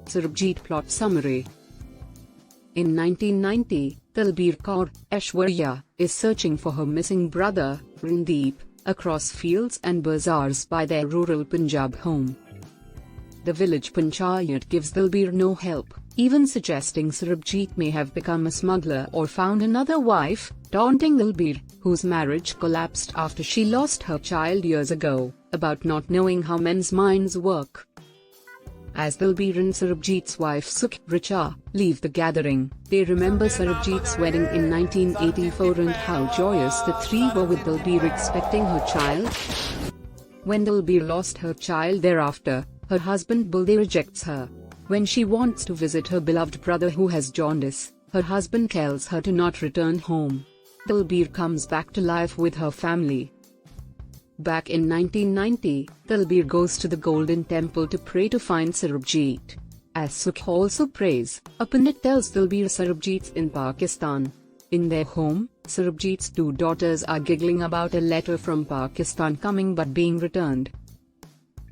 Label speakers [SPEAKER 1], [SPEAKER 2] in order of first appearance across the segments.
[SPEAKER 1] Sarabjit plot summary. In 1990, Dalbir Kaur, Aishwarya, is searching for her missing brother, Randeep, across fields and bazaars by their rural Punjab home. The village panchayat gives Dalbir no help, even suggesting Sarabjit may have become a smuggler or found another wife, taunting Dalbir, whose marriage collapsed after she lost her child years ago, about not knowing how men's minds work. As Dalbir and Sarabjit's wife Richa leave the gathering, they remember Sarabjit's wedding in 1984 and how joyous the three were with Dalbir expecting her child. When Dalbir lost her child thereafter, her husband Baldev rejects her. When she wants to visit her beloved brother who has jaundice, her husband tells her to not return home. Dalbir comes back to life with her family. Back in 1990, Dalbir goes to the Golden Temple to pray to find Sarabjit. As Sukh also prays, a Pandit tells Dalbir Sarabjit's in Pakistan. In their home, Sarabjit's two daughters are giggling about a letter from Pakistan coming but being returned.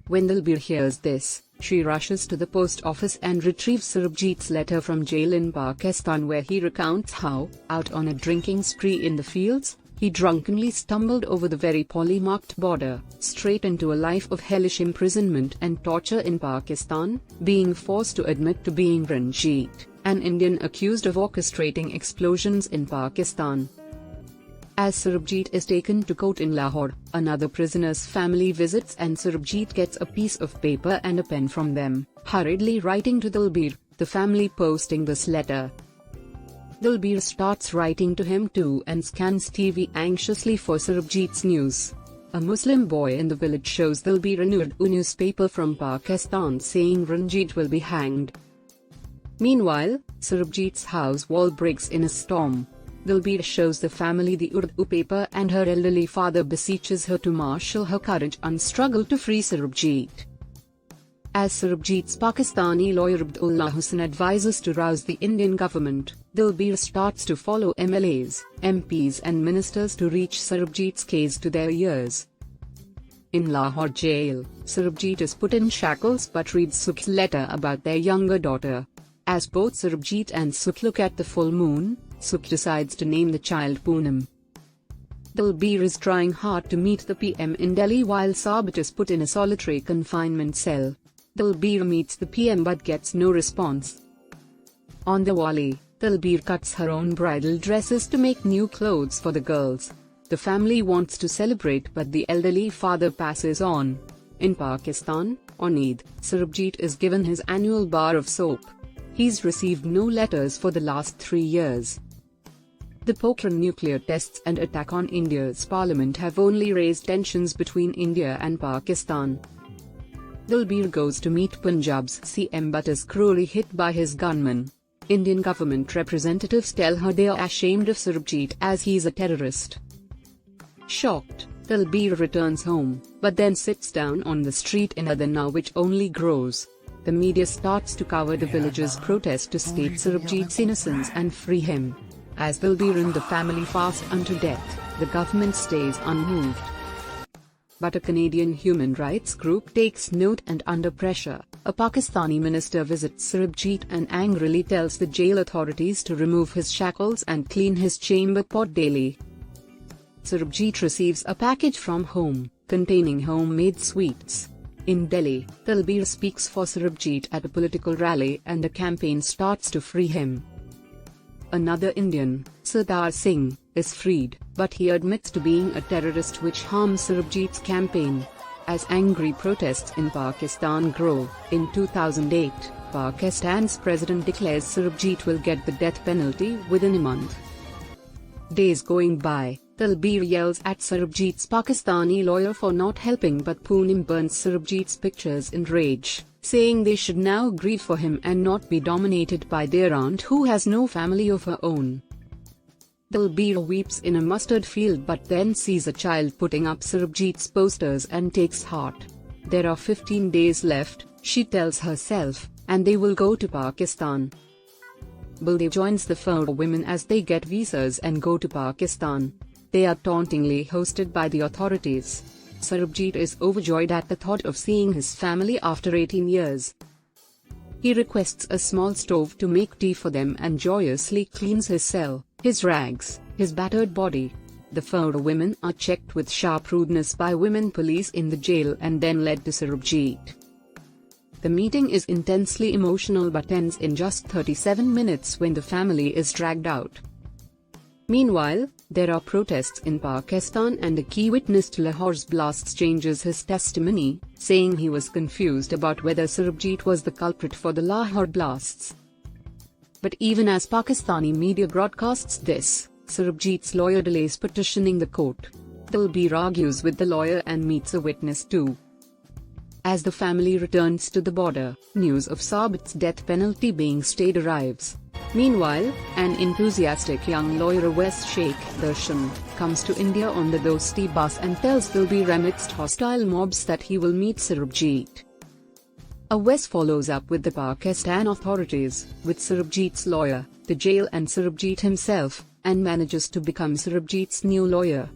[SPEAKER 1] When Dalbir hears this, she rushes to the post office and retrieves Sarabjit's letter from jail in Pakistan, where he recounts how, out on a drinking spree in the fields, he drunkenly stumbled over the very poly-marked border, straight into a life of hellish imprisonment and torture in Pakistan, being forced to admit to being Ranjit, an Indian accused of orchestrating explosions in Pakistan. As Sarabjit is taken to court in Lahore, another prisoner's family visits and Sarabjit gets a piece of paper and a pen from them, hurriedly writing to Dalbir, the family posting this letter. Dalbir starts writing to him too and scans TV anxiously for Sarabjit's news. A Muslim boy in the village shows Dalbir an Urdu newspaper from Pakistan saying Ranjit will be hanged. Meanwhile, Sarabjit's house wall breaks in a storm. Dalbir shows the family the Urdu paper and her elderly father beseeches her to marshal her courage and struggle to free Sarabjit. As Sarabjit's Pakistani lawyer Abdullah Hussain advises to rouse the Indian government, Dalbir starts to follow MLAs, MPs and ministers to reach Sarabjit's case to their ears. In Lahore jail, Sarabjit is put in shackles but reads Sukh's letter about their younger daughter. As both Sarabjit and Sukh look at the full moon, Sukh decides to name the child Poonam. Dalbir is trying hard to meet the PM in Delhi while Sarabjit is put in a solitary confinement cell. Dalbir meets the PM but gets no response. On Diwali, Dalbir cuts her own bridal dresses to make new clothes for the girls. The family wants to celebrate but the elderly father passes on. In Pakistan, on Eid, Sarabjit is given his annual bar of soap. He's received no letters for the last 3 years. The Pokhran nuclear tests and attack on India's parliament have only raised tensions between India and Pakistan. Dalbir goes to meet Punjab's CM but is cruelly hit by his gunmen. Indian government representatives tell her they are ashamed of Sarabjit as he's a terrorist. Shocked, Dalbir returns home, but then sits down on the street in Adana, which only grows. The media starts to cover the villagers' protest to state Sarabjit's innocence and free him. As Dalbir and the family fast unto death, the government stays unmoved. But a Canadian human rights group takes note and under pressure, a Pakistani minister visits Sarabjit and angrily tells the jail authorities to remove his shackles and clean his chamber pot daily. Sarabjit receives a package from home, containing homemade sweets. In Delhi, Dalbir speaks for Sarabjit at a political rally and a campaign starts to free him. Another Indian, Sardar Singh, is freed, but he admits to being a terrorist which harms Sarabjit's campaign. As angry protests in Pakistan grow, in 2008, Pakistan's president declares Sarabjit will get the death penalty within a month. Days going by, Dalbir yells at Sarabjit's Pakistani lawyer for not helping, but Poonam burns Sarabjit's pictures in rage, saying they should now grieve for him and not be dominated by their aunt who has no family of her own. Dalbir weeps in a mustard field but then sees a child putting up Sarabjit's posters and takes heart. There are 15 days left, she tells herself, and they will go to Pakistan. Baldev joins the 4 women as they get visas and go to Pakistan. They are tauntingly hosted by the authorities. Sarabjit is overjoyed at the thought of seeing his family after 18 years. He requests a small stove to make tea for them and joyously cleans his cell, his rags, his battered body. The 4 women are checked with sharp rudeness by women police in the jail and then led to Sarabjit. The meeting is intensely emotional but ends in just 37 minutes when the family is dragged out. Meanwhile, there are protests in Pakistan and a key witness to Lahore's blasts changes his testimony, saying he was confused about whether Sarabjit was the culprit for the Lahore blasts. But even as Pakistani media broadcasts this, Sarabjit's lawyer delays petitioning the court. Dalbir argues with the lawyer and meets a witness too. As the family returns to the border, news of Sarabjit's death penalty being stayed arrives. Meanwhile, an enthusiastic young lawyer Awais Sheikh Darshan comes to India on the Dosti bus and tells Dalbir amidst hostile mobs that he will meet Sarabjit. Awais follows up with the Pakistan authorities, with Sarabjit's lawyer, the jail and Sarabjit himself, and manages to become Sarabjit's new lawyer.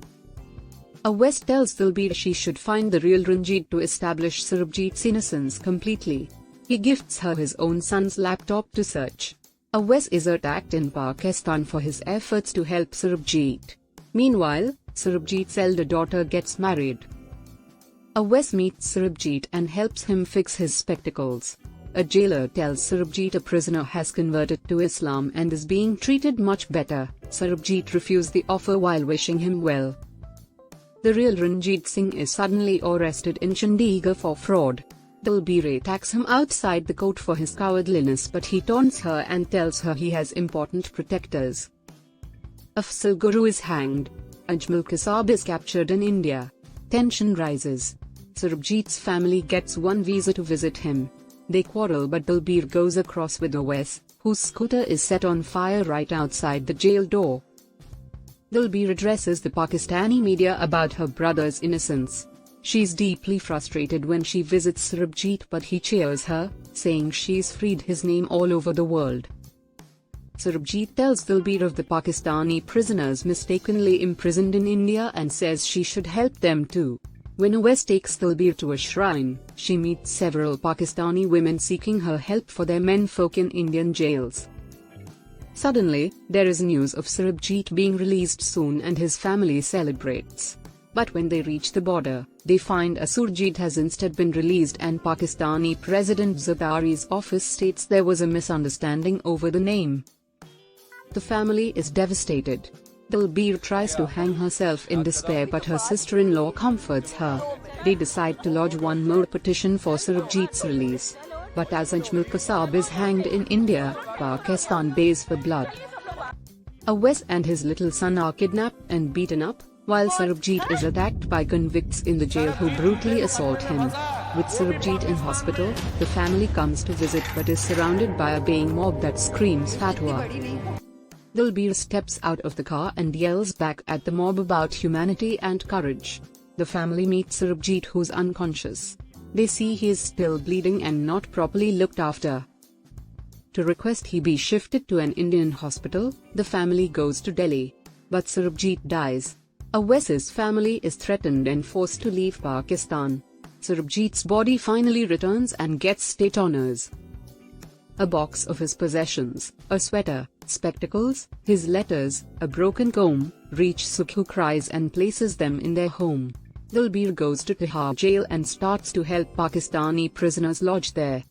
[SPEAKER 1] Awais tells Dalbir she should find the real Ranjit to establish Sarabjit's innocence completely. He gifts her his own son's laptop to search. Awais is attacked in Pakistan for his efforts to help Sarabjit. Meanwhile, Sarabjit's elder daughter gets married. Awais meets Sarabjit and helps him fix his spectacles. A jailer tells Sarabjit a prisoner has converted to Islam and is being treated much better. Sarabjit refuses the offer while wishing him well. The real Ranjit Singh is suddenly arrested in Chandigarh for fraud. Dalbir attacks him outside the court for his cowardliness, but he taunts her and tells her he has important protectors. Afzal Guru is hanged. Ajmal Kasab is captured in India. Tension rises. Sarabjit's family gets one visa to visit him. They quarrel but Dalbir goes across with Awais, whose scooter is set on fire right outside the jail door. Dalbir addresses the Pakistani media about her brother's innocence. She's deeply frustrated when she visits Sarabjit, but he cheers her, saying she's freed his name all over the world. Sarabjit tells Dalbir of the Pakistani prisoners mistakenly imprisoned in India and says she should help them too. When Awais takes Dalbir to a shrine, she meets several Pakistani women seeking her help for their menfolk in Indian jails. Suddenly, there is news of Sarabjit being released soon and his family celebrates. But when they reach the border, they find Surjit has instead been released and Pakistani President Zardari's office states there was a misunderstanding over the name. The family is devastated. Dalbir tries to hang herself in despair but her sister-in-law comforts her. They decide to lodge one more petition for Sarabjit's release. But as Ajmal Kasab is hanged in India, Pakistan bays for blood. Awais and his little son are kidnapped and beaten up, while Sarabjit is attacked by convicts in the jail who brutally assault him. With Sarabjit in hospital, the family comes to visit but is surrounded by a baying mob that screams fatwa. Dalbir steps out of the car and yells back at the mob about humanity and courage. The family meets Sarabjit, who's unconscious. They see he is still bleeding and not properly looked after. To request he be shifted to an Indian hospital, the family goes to Delhi. But Sarabjit dies. Awais's family is threatened and forced to leave Pakistan. Sarabjit's body finally returns and gets state honors. A box of his possessions, a sweater, spectacles, his letters, a broken comb, reach Sukh, who cries and places them in their home. Dalbir goes to Tihar jail and starts to help Pakistani prisoners lodged there.